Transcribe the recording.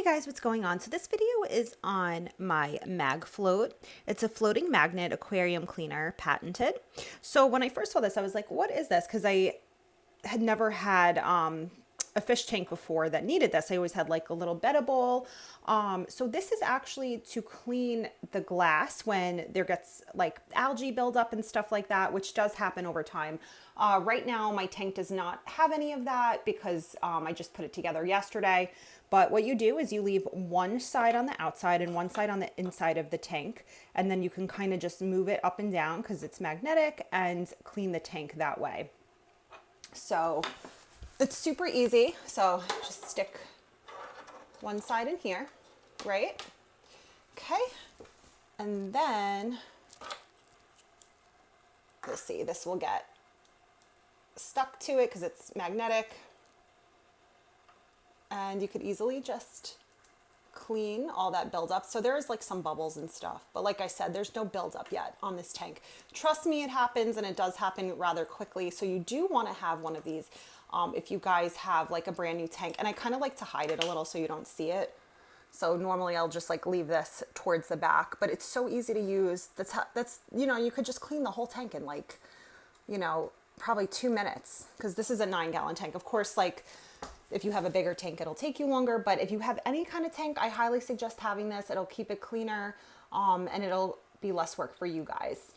Guys, what's going on? So this video is on my Mag-Float. It's a floating magnet aquarium cleaner, patented. So when I first saw this, I was like, what is this? Because I had never had a fish tank before that needed this. I always had like a little betta bowl. So this is actually to clean the glass when there gets like algae buildup and stuff like that, which does happen over time. Right now, my tank does not have any of that because I just put it together yesterday. But what you do is you leave one side on the outside and one side on the inside of the tank. And then you can kind of just move it up and down because it's magnetic and clean the tank that way. So it's super easy. So just stick one side in here, right? Okay. And then let's see, this will get stuck to it because it's magnetic. And you could easily just clean all that buildup. So there's like some bubbles and stuff, but like I said, there's no buildup yet on this tank. Trust me, it happens, and it does happen rather quickly. So you do want to have one of these if you guys have like a brand new tank. And I kind of like to hide it a little so you don't see it. So normally I'll just like leave this towards the back, but it's so easy to use. That's you know, you could just clean the whole tank in like, you know, probably 2 minutes, because this is a 9-gallon tank. Of course, like if you have a bigger tank, it'll take you longer, but if you have any kind of tank, I highly suggest having this. It'll keep it cleaner, and it'll be less work for you guys.